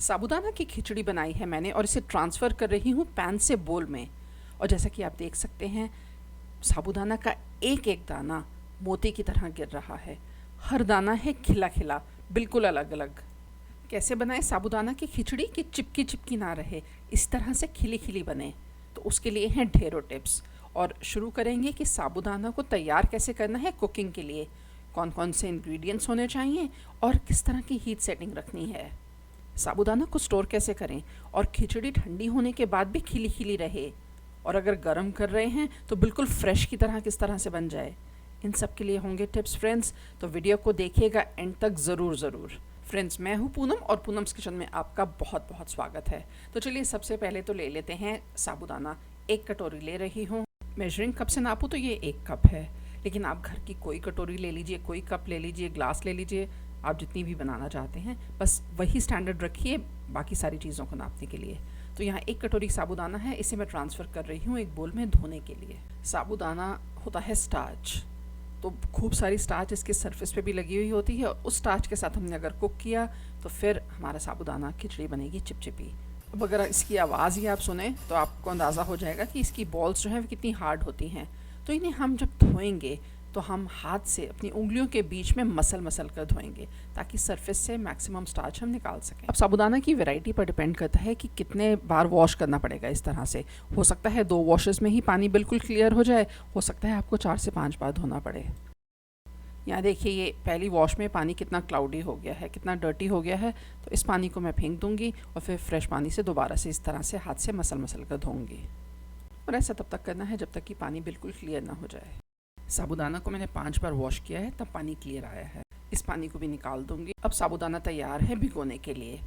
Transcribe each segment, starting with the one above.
साबूदाना की खिचड़ी बनाई है मैंने और इसे ट्रांसफ़र कर रही हूँ पैन से बोल में। और जैसा कि आप देख सकते हैं, साबूदाना का एक एक दाना मोती की तरह गिर रहा है। हर दाना है खिला खिला, बिल्कुल अलग अलग। कैसे बनाएं साबूदाना की खिचड़ी कि चिपकी चिपकी ना रहे, इस तरह से खिली खिली बने? तो उसके लिए हैं ढेरों टिप्स। और शुरू करेंगे कि साबूदाना को तैयार कैसे करना है कुकिंग के लिए, कौन कौन से इंग्रेडिएंट्स होने चाहिए और किस तरह की हीट सेटिंग रखनी है। साबूदाना को स्टोर कैसे करें और खिचड़ी ठंडी होने के बाद भी खिली खिली रहे, और अगर गर्म कर रहे हैं तो बिल्कुल फ्रेश की तरह किस तरह से बन जाए। इन सब के लिए होंगे टिप्स फ्रेंड्स, तो वीडियो को देखिएगा एंड तक ज़रूर ज़रूर। फ्रेंड्स, मैं हूँ पूनम और पूनम्स किचन में आपका बहुत बहुत स्वागत है। तो चलिए सबसे पहले तो ले लेते हैं साबूदाना। 1 कटोरी ले रही हूँ। मेजरिंग कप से नापूँ तो ये 1 कप है, लेकिन आप घर की कोई कटोरी ले लीजिए, कोई कप ले लीजिए, ग्लास ले लीजिए, आप जितनी भी बनाना चाहते हैं, बस वही स्टैंडर्ड रखिए बाकी सारी चीज़ों को नापने के लिए। तो यहाँ 1 कटोरी साबूदाना है, इसे मैं ट्रांसफ़र कर रही हूँ एक बोल में धोने के लिए। साबूदाना होता है स्टार्च, तो खूब सारी स्टार्च इसके सरफेस पे भी लगी हुई होती है, और उस स्टार्च के साथ हमने अगर कुक किया तो फिर हमारा साबूदाना खिचड़ी बनेगी चिपचिपी। अब अगर इसकी आवाज़ ही आप सुने तो आपको अंदाज़ा हो जाएगा कि इसकी बॉल्स जो हैं वो कितनी हार्ड होती हैं। तो इन्हें हम जब धोएंगे तो हम हाथ से अपनी उंगलियों के बीच में मसल मसल कर धोएंगे, ताकि सरफेस से मैक्सिमम स्टार्च हम निकाल सकें। अब साबूदाना की वैरायटी पर डिपेंड करता है कि कितने बार वॉश करना पड़ेगा। इस तरह से हो सकता है 2 वॉशेस में ही पानी बिल्कुल क्लियर हो जाए, हो सकता है आपको 4 से 5 बार धोना पड़े। यहाँ देखिए, ये पहली वॉश में पानी कितना क्लाउडी हो गया है, कितना डर्टी हो गया है। तो इस पानी को मैं फेंक दूँगी और फिर फ्रेश पानी से दोबारा से इस तरह से हाथ से मसल मसल कर धोऊँगी। और ऐसा तब तक करना है जब तक कि पानी बिल्कुल क्लियर ना हो जाए। साबूदाना को मैंने 5 बार वॉश किया है, तब पानी क्लियर आया है। इस पानी को भी निकाल दूँगी। अब साबूदाना तैयार है भिगोने के लिए।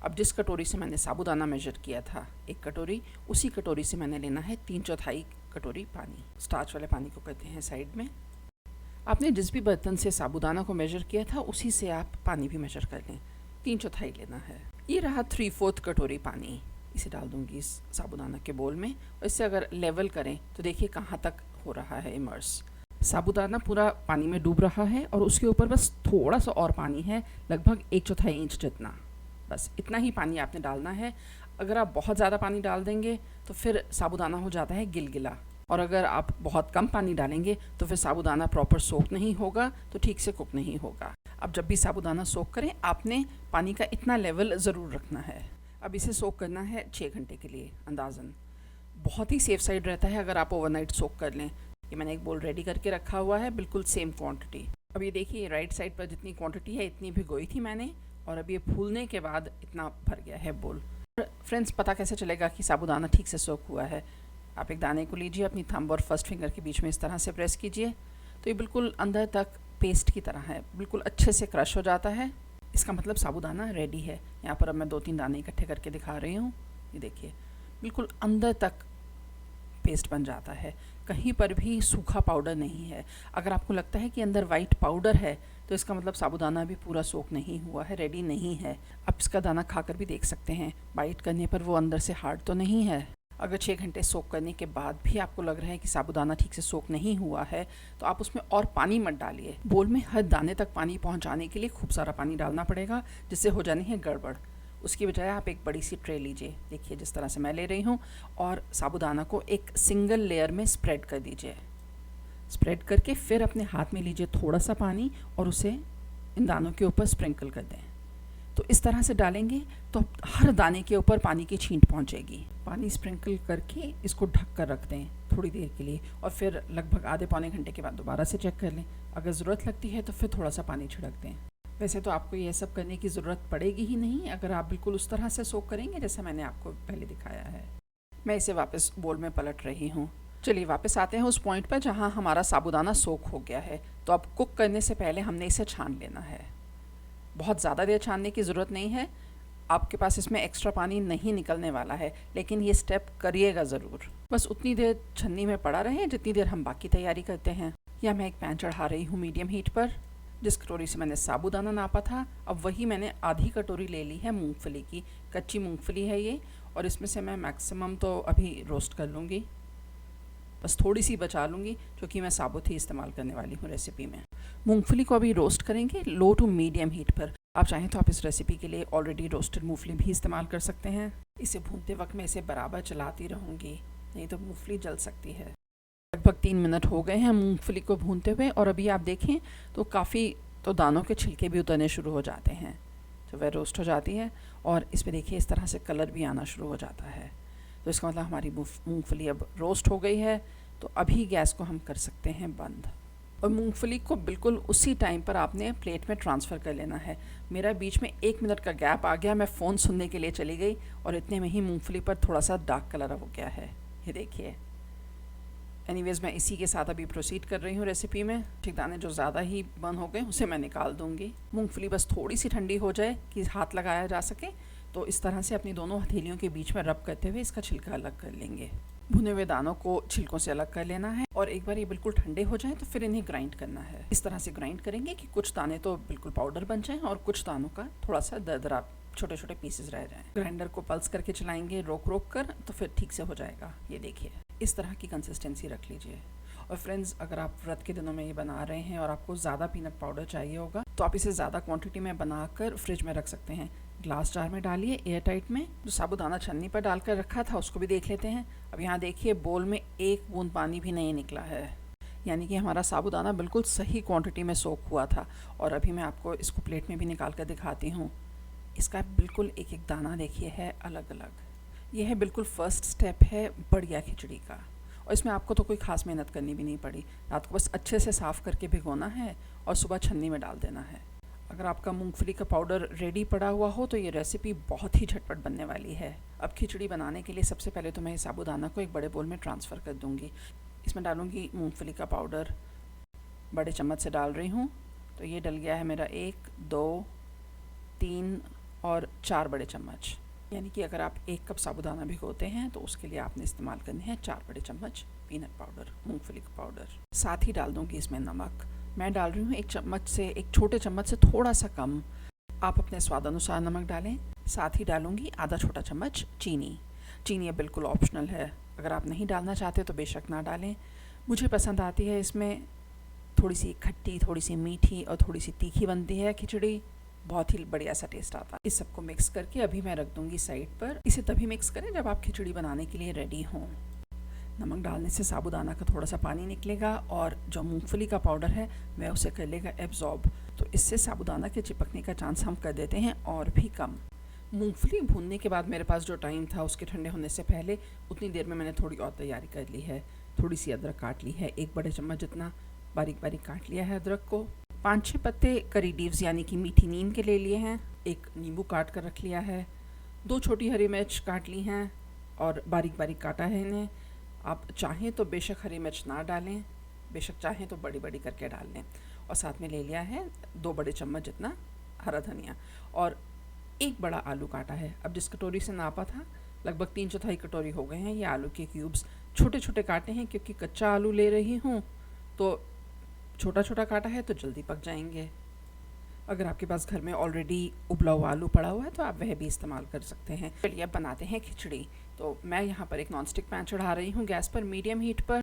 अब जिस कटोरी से मैंने साबूदाना मेजर किया था 1 कटोरी, उसी कटोरी से मैंने लेना है 3/4 कटोरी पानी। स्टार्च वाले पानी को करते हैं साइड में। आपने जिस भी बर्तन से साबूदाना को मेजर किया था उसी से आप पानी भी मेजर कर लें। 3/4 लेना है। ये रहा 3/4 कटोरी पानी। इसे डाल दूंगी इस साबूदाना के बोल में, और इससे अगर लेवल करें तो देखिए कहाँ तक हो रहा है इमर्स। साबूदाना पूरा पानी में डूब रहा है और उसके ऊपर बस थोड़ा सा और पानी है, लगभग 1/4 इंच जितना। बस इतना ही पानी आपने डालना है। अगर आप बहुत ज़्यादा पानी डाल देंगे तो फिर साबूदाना हो जाता है गिलगिला, और अगर आप बहुत कम पानी डालेंगे तो फिर साबूदाना प्रॉपर सोक नहीं होगा, तो ठीक से कुक नहीं होगा। अब जब भी साबूदाना सोक करें, आपने पानी का इतना लेवल ज़रूर रखना है। अब इसे सोक करना है 6 घंटे के लिए अंदाज़न। बहुत ही सेफ साइड रहता है अगर आप ओवरनाइट सोक कर लें। ये मैंने एक बोल रेडी करके रखा हुआ है, बिल्कुल सेम क्वांटिटी। अब ये देखिए, राइट साइड पर जितनी क्वांटिटी है इतनी भिगोई थी मैंने, और अब ये फूलने के बाद इतना भर गया है बोल। फ्रेंड्स, पता कैसे चलेगा कि साबूदाना ठीक से सोक हुआ है? आप एक दाने को लीजिए, अपनी थंब और फर्स्ट फिंगर के बीच में इस तरह से प्रेस कीजिए, तो ये बिल्कुल अंदर तक पेस्ट की तरह है, बिल्कुल अच्छे से क्रश हो जाता है। इसका मतलब साबूदाना रेडी है। यहाँ पर अब मैं 2-3 दाने इकट्ठे करके दिखा रही हूँ। ये देखिए, बिल्कुल अंदर तक पेस्ट बन जाता है, कहीं पर भी सूखा पाउडर नहीं है। अगर आपको लगता है कि अंदर वाइट पाउडर है तो इसका मतलब साबूदाना भी पूरा सोक नहीं हुआ है, रेडी नहीं है। आप इसका दाना खाकर भी देख सकते हैं, बाइट करने पर वो अंदर से हार्ड तो नहीं है। अगर 6 घंटे सोक करने के बाद भी आपको लग रहा है कि साबूदाना ठीक से सोक नहीं हुआ है, तो आप उसमें और पानी मत डालिए। बोल में हर दाने तक पानी पहुंचाने के लिए खूब सारा पानी डालना पड़ेगा, जिससे हो जानी है गड़बड़। उसकी बजाय आप एक बड़ी सी ट्रे लीजिए, देखिए जिस तरह से मैं ले रही हूँ, और साबूदाना को एक सिंगल लेयर में स्प्रेड कर दीजिए। स्प्रेड करके फिर अपने हाथ में लीजिए थोड़ा सा पानी और उसे इन दानों के ऊपर स्प्रिंकल कर दें। तो इस तरह से डालेंगे तो हर दाने के ऊपर पानी की छींट पहुंचेगी। पानी स्प्रिंकल करके इसको ढक कर रख दें थोड़ी देर के लिए, और फिर लगभग आधे पौने घंटे के बाद दोबारा से चेक कर लें। अगर ज़रूरत लगती है तो फिर थोड़ा सा पानी छिड़क दें। वैसे तो आपको ये सब करने की ज़रूरत पड़ेगी ही नहीं अगर आप बिल्कुल उस तरह से सोक करेंगे जैसा मैंने आपको पहले दिखाया है। मैं इसे वापस बोल में पलट रही हूँ। चलिए वापस आते हैं उस पॉइंट पर जहाँ हमारा साबूदाना सोक हो गया है। तो अब कुक करने से पहले हमने इसे छान लेना है। बहुत ज़्यादा देर छानने की ज़रूरत नहीं है, आपके पास इसमें एक्स्ट्रा पानी नहीं निकलने वाला है, लेकिन ये स्टेप करिएगा ज़रूर। बस उतनी देर छन्नी में पड़ा रहे जितनी देर हम बाकी तैयारी करते हैं। या मैं एक पैन चढ़ा रही हूँ मीडियम हीट पर। जिस कटोरी से मैंने साबूदाना नापा था, अब वही मैंने आधी कटोरी ले ली है मूंगफली की। कच्ची मूंगफली है ये, और इसमें से मैं मैक्सिमम तो अभी रोस्ट कर लूँगी, बस थोड़ी सी बचा लूँगी क्योंकि मैं साबुत ही इस्तेमाल करने वाली हूँ रेसिपी में। मूंगफली को अभी रोस्ट करेंगे लो टू मीडियम हीट पर। आप चाहें तो आप इस रेसिपी के लिए ऑलरेडी रोस्टेड मूंगफली भी इस्तेमाल कर सकते हैं। इसे भूनते वक्त मैं इसे बराबर चलाती रहूँगी, नहीं तो मूंगफली जल सकती है। लगभग 3 मिनट हो गए हैं मूंगफली को भूनते हुए, और अभी आप देखें तो काफ़ी तो दानों के छिलके भी उतरने शुरू हो जाते हैं, तो वह रोस्ट हो जाती है। और इस पर देखिए इस तरह से कलर भी आना शुरू हो जाता है, तो इसका मतलब हमारी मूंगफली अब रोस्ट हो गई है। तो अभी गैस को हम कर सकते हैं बंद, और मूंगफली को बिल्कुल उसी टाइम पर आपने प्लेट में ट्रांसफ़र कर लेना है। मेरा बीच में 1 मिनट का गैप आ गया, मैं फ़ोन सुनने के लिए चली गई, और इतने में ही मूंगफली पर थोड़ा सा डार्क कलर हो गया है, ये देखिए। एनीवेज़ मैं इसी के साथ अभी प्रोसीड कर रही हूँ रेसिपी में। ठिकाने जो ज़्यादा ही बर्न हो गए उसे मैं निकाल दूँगी। मूंगफली बस थोड़ी सी ठंडी हो जाए कि हाथ लगाया जा सके, तो इस तरह से अपनी दोनों हथेलियों के बीच में रब करते हुए इसका छिलका अलग कर लेंगे। भुने हुए दानों को छिलकों से अलग कर लेना है, और एक बार ये बिल्कुल ठंडे हो जाएं तो फिर इन्हें ग्राइंड करना है। इस तरह से ग्राइंड करेंगे कि कुछ दाने तो बिल्कुल पाउडर बन जाएं और कुछ दानों का थोड़ा सा दरदरा छोटे छोटे पीसेस रह जाएं। ग्राइंडर को पल्स करके चलाएंगे रोक रोक कर, तो फिर ठीक से हो जाएगा। ये देखिए इस तरह की कंसिस्टेंसी रख लीजिए। और फ्रेंड्स, अगर आप व्रत के दिनों में ये बना रहे हैं और आपको ज़्यादा पीनट पाउडर चाहिए होगा, तो आप इसे ज़्यादा क्वांटिटी में बनाकर फ्रिज में रख सकते हैं। ग्लास जार में डालिए एयर टाइट में। जो साबुदाना छन्नी पर डालकर रखा था उसको भी देख लेते हैं। अब यहाँ देखिए बोल में 1 बूंद पानी भी नहीं निकला है, यानी कि हमारा साबुदाना बिल्कुल सही क्वांटिटी में सोक हुआ था। और अभी मैं आपको इसको प्लेट में भी निकाल कर दिखाती हूँ। इसका बिल्कुल एक एक दाना देखिए है अलग अलग। यह है बिल्कुल फर्स्ट स्टेप है बढ़िया खिचड़ी का, और इसमें आपको तो कोई ख़ास मेहनत करनी भी नहीं पड़ी। रात को बस अच्छे से साफ़ करके भिगोना है और सुबह छन्नी में डाल देना है। अगर आपका मूंगफली का पाउडर रेडी पड़ा हुआ हो तो ये रेसिपी बहुत ही झटपट बनने वाली है। अब खिचड़ी बनाने के लिए सबसे पहले तो मैं साबुदाना को एक बड़े बोल में ट्रांसफ़र कर दूँगी। इसमें डालूँगी मूंगफली का पाउडर, बड़े चम्मच से डाल रही हूँ। तो ये डल गया है मेरा 1, 2, 3 और 4 बड़े चम्मच। यानी कि अगर आप 1 कप साबुदाना भिगोते हैं तो उसके लिए आपने इस्तेमाल करने हैं 4 बड़े चम्मच पीनट पाउडर, मूंगफली का पाउडर। साथ ही डाल दूँगी इसमें नमक। मैं डाल रही हूँ 1 चम्मच से, 1 छोटे चम्मच से थोड़ा सा कम। आप अपने स्वाद अनुसार नमक डालें। साथ ही डालूँगी आधा छोटा चम्मच चीनी। चीनी अब बिल्कुल ऑप्शनल है, अगर आप नहीं डालना चाहते तो बेशक ना डालें। मुझे पसंद आती है, इसमें थोड़ी सी खट्टी, थोड़ी सी मीठी और थोड़ी सी तीखी बनती है खिचड़ी, बहुत ही बढ़िया सा टेस्ट आता है। इस सबको मिक्स करके अभी मैं रख दूँगी साइड पर। इसे तभी मिक्स करें जब आप खिचड़ी बनाने के लिए रेडी हों। नमक डालने से साबुदाना का थोड़ा सा पानी निकलेगा और जो मूंगफली का पाउडर है वह उसे कर लेगा एब्जॉर्ब, तो इससे साबुदाना के चिपकने का चांस हम कर देते हैं और भी कम। मूंगफली भूनने के बाद मेरे पास जो टाइम था उसके ठंडे होने से पहले, उतनी देर में मैंने थोड़ी और तैयारी कर ली है। थोड़ी सी अदरक काट ली है, 1 बड़े चम्मच जितना बारीक बारीक काट लिया है अदरक को। 5-6 पत्ते करी लीव्स यानी कि मीठी नीम के ले लिए हैं। 1 नींबू काट कर रख लिया है। 2 छोटी हरी मिर्च काट ली हैं और बारीक बारीक काटा है इन्हें। आप चाहें तो बेशक हरी मिर्च ना डालें, बेशक चाहें तो बड़ी बड़ी करके डाल लें। और साथ में ले लिया है 2 बड़े चम्मच जितना हरा धनिया, और 1 बड़ा आलू काटा है। अब जिस कटोरी से नापा था लगभग 3/4 कटोरी हो गए हैं। ये आलू के क्यूब्स छोटे छोटे काटे हैं, क्योंकि कच्चा आलू ले रही हूँ तो छोटा छोटा काटा है तो जल्दी पक जाएंगे। अगर आपके पास घर में ऑलरेडी उबला हुआ आलू पड़ा हुआ है तो आप वह भी इस्तेमाल कर सकते हैं। चलिए अब बनाते हैं खिचड़ी। तो मैं यहाँ पर एक नॉनस्टिक पैन चढ़ा रही हूँ गैस पर मीडियम हीट पर।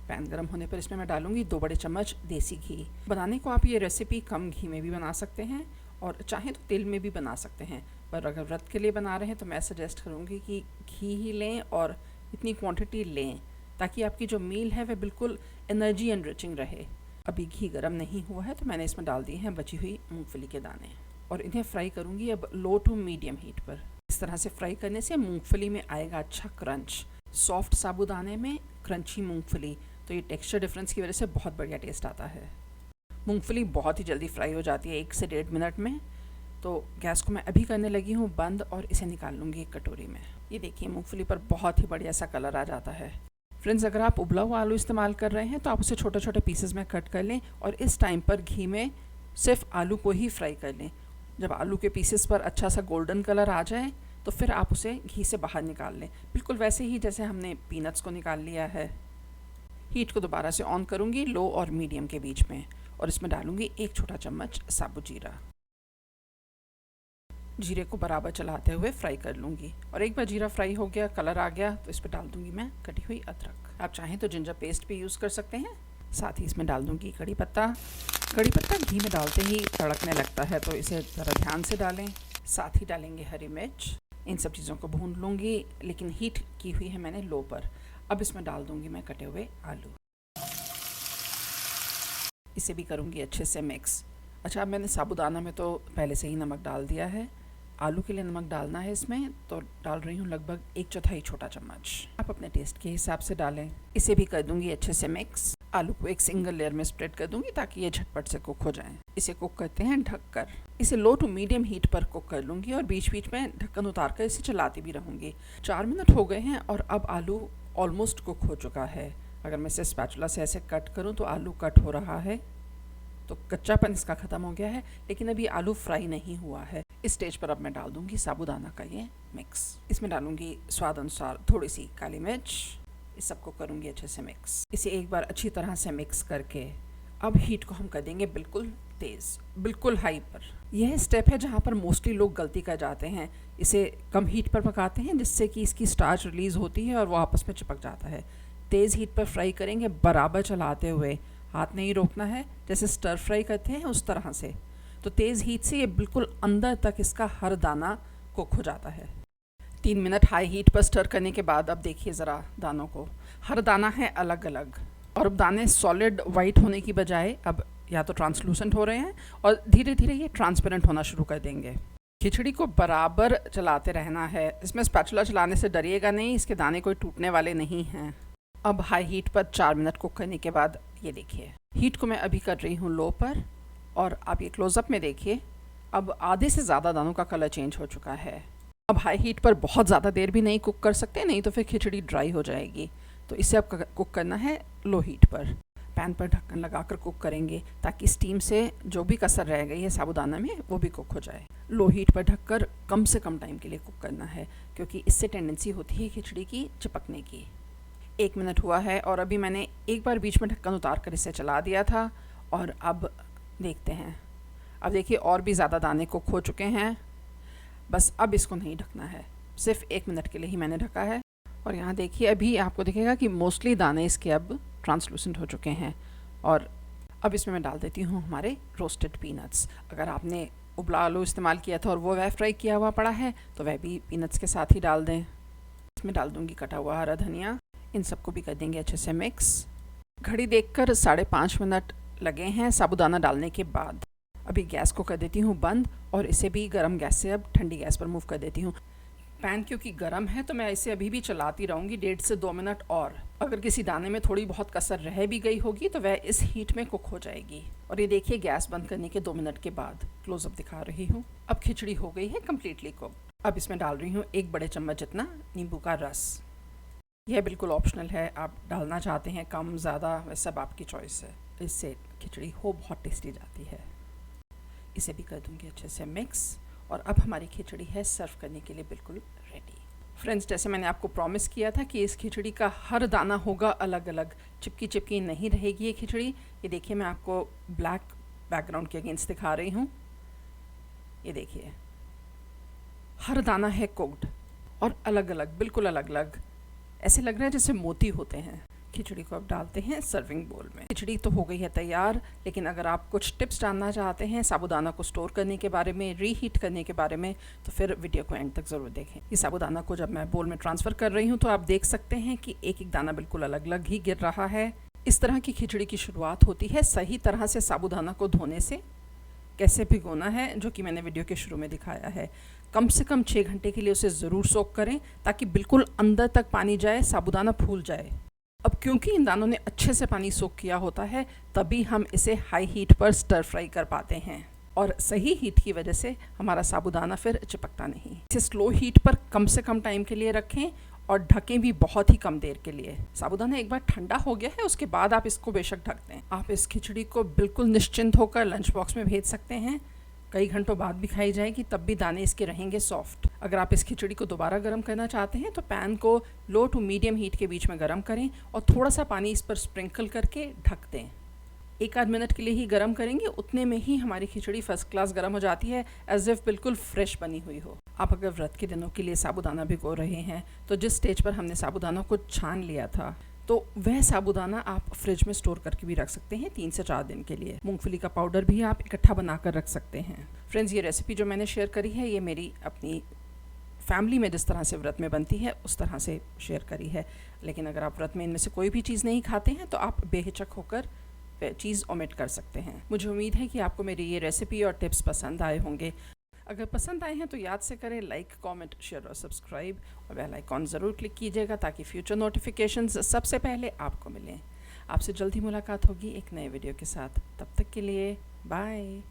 पैन गर्म होने पर इसमें मैं डालूँगी 2 बड़े चम्मच देसी घी। बनाने को आप ये रेसिपी कम घी में भी बना सकते हैं और चाहें तो तेल में भी बना सकते हैं, पर अगर व्रत के लिए बना रहे हैं तो मैं सजेस्ट करूँगी कि घी ही लें और इतनी क्वांटिटी लें ताकि आपकी जो मील है वह बिल्कुल एनर्जी एनरिचिंग रहे। अभी घी गर्म नहीं हुआ है तो मैंने इसमें डाल दिए हैं बची हुई मूंगफली के दाने और इन्हें फ्राई करूँगी अब लो टू मीडियम हीट पर। इस तरह से फ्राई करने से मूंगफली में आएगा अच्छा क्रंच। सॉफ्ट साबुदाने में क्रंची मूंगफली, तो ये टेक्सचर डिफरेंस की वजह से बहुत बढ़िया टेस्ट आता है। मूंगफली बहुत ही जल्दी फ्राई हो जाती है 1 से 1.5 मिनट में। तो गैस को मैं अभी करने लगी हूँ बंद और इसे निकाल लूँगी एक कटोरी में। ये देखिए मूंगफली पर बहुत ही बढ़िया सा कलर आ जाता है। फ्रेंड्स, अगर आप उबला हुआ आलू इस्तेमाल कर रहे हैं तो आप उसे छोटे छोटे पीसेस में कट कर लें और इस टाइम पर घी में सिर्फ आलू को ही फ्राई कर लें। जब आलू के पीसेस पर अच्छा सा गोल्डन कलर आ जाए तो फिर आप उसे घी से बाहर निकाल लें, बिल्कुल वैसे ही जैसे हमने पीनट्स को निकाल लिया है। हीट को दोबारा से ऑन करूँगी लो और मीडियम के बीच में और इसमें डालूँगी 1 छोटा चम्मच साबुत जीरा। जीरे को बराबर चलाते हुए फ्राई कर लूँगी और एक बार जीरा फ्राई हो गया, कलर आ गया, तो इस पर डाल दूँगी मैं कटी हुई अदरक। आप चाहें तो जिंजर पेस्ट भी यूज़ कर सकते हैं। साथ ही इसमें डाल दूँगी कड़ी पत्ता। कड़ी पत्ता घी में डालते ही तड़कने लगता है, तो इसे ज़रा ध्यान से डालें। साथ ही डालेंगे हरी मिर्च। इन सब चीज़ों को भून लूँगी, लेकिन हीट की हुई है मैंने लो पर। अब इसमें डाल दूँगी मैं कटे हुए आलू। इसे भी करूँगी अच्छे से मिक्स। अच्छा, अब मैंने साबूदाना में तो पहले से ही नमक डाल दिया है। आलू के लिए नमक डालना है इसमें, तो डाल रही हूँ लगभग 1/4 छोटा चम्मच। आप अपने टेस्ट के हिसाब से डालें। इसे भी कर दूँगी अच्छे से मिक्स। आलू को एक सिंगल लेयर में स्प्रेड कर दूँगी ताकि ये झटपट से कुक हो जाएं। इसे कुक करते हैं ढककर। इसे लो टू मीडियम हीट पर कुक कर लूँगी और बीच बीच में ढक्कन उतार कर इसे चलाती भी रहूँगी। 4 मिनट हो गए हैं और अब आलू ऑलमोस्ट कुक हो चुका है। अगर मैं इसे स्पैचुला से ऐसे कट करूँ तो आलू कट हो रहा है, तो कच्चापन इसका ख़त्म हो गया है, लेकिन अभी आलू फ्राई नहीं हुआ है। इस स्टेज पर अब मैं डाल दूँगी साबूदाना का ये मिक्स। इसमें डालूँगी स्वाद अनुसार थोड़ी सी काली मिर्च। इस सबको करूँगी अच्छे से मिक्स। इसे एक बार अच्छी तरह से मिक्स करके अब हीट को हम कर देंगे बिल्कुल तेज़, बिल्कुल हाई पर। यह स्टेप है जहाँ पर मोस्टली लोग गलती कर जाते हैं। इसे कम हीट पर पकाते हैं जिससे कि इसकी स्टार्च रिलीज़ होती है और वो आपस में चिपक जाता है। तेज़ हीट पर फ्राई करेंगे, बराबर चलाते हुए, हाथ नहीं रोकना है, जैसे स्टर फ्राई करते हैं उस तरह से। तो तेज़ हीट से ये बिल्कुल अंदर तक इसका हर दाना कुक हो जाता है। 3 मिनट हाई हीट पर स्टर करने के बाद अब देखिए ज़रा दानों को। हर दाना है अलग अलग, और अब दाने सॉलिड वाइट होने की बजाय अब या तो ट्रांसलूसेंट हो रहे हैं और धीरे धीरे ये ट्रांसपेरेंट होना शुरू कर देंगे। खिचड़ी को बराबर चलाते रहना है। इसमें स्पैचुला चलाने से डरिएगा नहीं, इसके दाने कोई टूटने वाले नहीं हैं। अब हाई हीट पर 4 मिनट कुक करने के बाद ये देखिए, हीट को मैं अभी कर रही हूँ लो पर, और आप ये क्लोज़अप में देखिए, अब आधे से ज़्यादा दानों का कलर चेंज हो चुका है। अब हाई हीट पर बहुत ज़्यादा देर भी नहीं कुक कर सकते, नहीं तो फिर खिचड़ी ड्राई हो जाएगी। तो इसे अब कुक करना है लो हीट पर। पैन पर ढक्कन लगाकर कुक करेंगे ताकि स्टीम से जो भी कसर रह गई है साबूदाना में वो भी कुक हो जाए। लो हीट पर ढककर कम से कम टाइम के लिए कुक करना है, क्योंकि इससे टेंडेंसी होती है खिचड़ी की चिपकने की। 1 मिनट हुआ है और अभी मैंने एक बार बीच में ढक्कन उतार कर इसे चला दिया था, और अब देखते हैं। अब देखिए और भी ज़्यादा दाने कुक हो चुके हैं। बस अब इसको नहीं ढकना है, सिर्फ 1 मिनट के लिए ही मैंने ढका है। और यहाँ देखिए अभी आपको दिखेगा कि मोस्टली दाने इसके अब ट्रांसलूसेंट हो चुके हैं। और अब इसमें मैं डाल देती हूँ हमारे रोस्टेड पीनट्स। अगर आपने उबला आलू इस्तेमाल किया था और वो वह फ्राई किया हुआ पड़ा है तो वह भी पीनट्स के साथ ही डाल दें। इसमें डाल दूँगी कटा हुआ हरा धनिया। इन सबको भी कर देंगे अच्छे से मिक्स। घड़ी देखकर 5.5 मिनट लगे हैं साबूदाना डालने के बाद। अभी गैस को कर देती हूँ बंद और इसे भी गरम गैस से अब ठंडी गैस पर मूव कर देती हूँ। पैन क्योंकि गर्म है तो मैं इसे अभी भी चलाती रहूँगी 1.5 से 2 मिनट और। अगर किसी दाने में थोड़ी बहुत कसर रह भी गई होगी तो वह इस हीट में कुक हो जाएगी। और ये देखिए गैस बंद करने के 2 मिनट के बाद क्लोजअप दिखा रही हूँ। अब खिचड़ी हो गई है कम्प्लीटली कुक। अब इसमें डाल रही हूँ 1 बड़े चम्मच जितना नींबू का रस। यह बिल्कुल ऑप्शनल है, आप डालना चाहते हैं कम ज़्यादा वह सब आपकी चॉइस है। इससे खिचड़ी हो बहुत टेस्टी जाती है। इसे भी कर दूँगी अच्छे से मिक्स। और अब हमारी खिचड़ी है सर्व करने के लिए बिल्कुल रेडी। फ्रेंड्स, जैसे मैंने आपको प्रॉमिस किया था कि इस खिचड़ी का हर दाना होगा अलग अलग, चिपकी चिपकी नहीं रहेगी ये खिचड़ी। ये देखिए मैं आपको ब्लैक बैकग्राउंड के अगेंस्ट दिखा रही हूँ। ये देखिए हर दाना है कुक्ड और अलग अलग, बिल्कुल अलग अलग, ऐसे लग रहा है जैसे मोती होते हैं। खिचड़ी को अब डालते हैं सर्विंग बोल में। खिचड़ी तो हो गई है तैयार, लेकिन अगर आप कुछ टिप्स जानना चाहते हैं साबूदाना को स्टोर करने के बारे में, रीहीट करने के बारे में, तो फिर वीडियो को एंड तक ज़रूर देखें। इस साबूदाना को जब मैं बोल में ट्रांसफ़र कर रही हूँ तो आप देख सकते हैं कि एक एक दाना बिल्कुल अलग अलग ही गिर रहा है। इस तरह की खिचड़ी की शुरुआत होती है सही तरह से साबूदाना को धोने से। कैसे भिगोना है जो कि मैंने वीडियो के शुरू में दिखाया है। कम से कम 6 घंटे के लिए उसे ज़रूर सोक करें ताकि बिल्कुल अंदर तक पानी जाए, साबूदाना फूल जाए। अब क्योंकि इन दानों ने अच्छे से पानी सोक किया होता है तभी हम इसे हाई हीट पर स्टर फ्राई कर पाते हैं, और सही हीट की वजह से हमारा साबूदाना फिर चिपकता नहीं। इसे स्लो हीट पर कम से कम टाइम के लिए रखें और ढकें भी बहुत ही कम देर के लिए। साबूदाना एक बार ठंडा हो गया है उसके बाद आप इसको बेशक ढक दें। आप इस खिचड़ी को बिल्कुल निश्चिंत होकर लंच बॉक्स में भेज सकते हैं। कई घंटों बाद भी खाई जाएगी तब भी दाने इसके रहेंगे सॉफ्ट। अगर आप इस खिचड़ी को दोबारा गर्म करना चाहते हैं तो पैन को लो टू मीडियम हीट के बीच में गर्म करें और थोड़ा सा पानी इस पर स्प्रिंकल करके ढक दें। 1 आध मिनट के लिए ही गर्म करेंगे, उतने में ही हमारी खिचड़ी फर्स्ट क्लास गर्म हो जाती है, एज इफ बिल्कुल फ्रेश बनी हुई हो। आप अगर व्रत के दिनों के लिए साबूदाना भिगो रहे हैं तो जिस स्टेज पर हमने साबूदाना को छान लिया था तो वह साबूदाना आप फ्रिज में स्टोर करके भी रख सकते हैं 3 से 4 दिन के लिए। मूंगफली का पाउडर भी आप इकट्ठा बनाकर रख सकते हैं। फ्रेंड्स, ये रेसिपी जो मैंने शेयर करी है ये मेरी अपनी फैमिली में जिस तरह से व्रत में बनती है उस तरह से शेयर करी है। लेकिन अगर आप व्रत में इनमें से कोई भी चीज़ नहीं खाते हैं तो आप बेहिचक होकर चीज़ ओमिट कर सकते हैं। मुझे उम्मीद है कि आपको मेरी ये रेसिपी और टिप्स पसंद आए होंगे। अगर पसंद आए हैं तो याद से करें लाइक, कमेंट, शेयर और सब्सक्राइब, और बेल आइकॉन ज़रूर क्लिक कीजिएगा ताकि फ्यूचर नोटिफिकेशंस सबसे पहले आपको मिलें। आपसे जल्दी मुलाकात होगी एक नए वीडियो के साथ। तब तक के लिए बाय।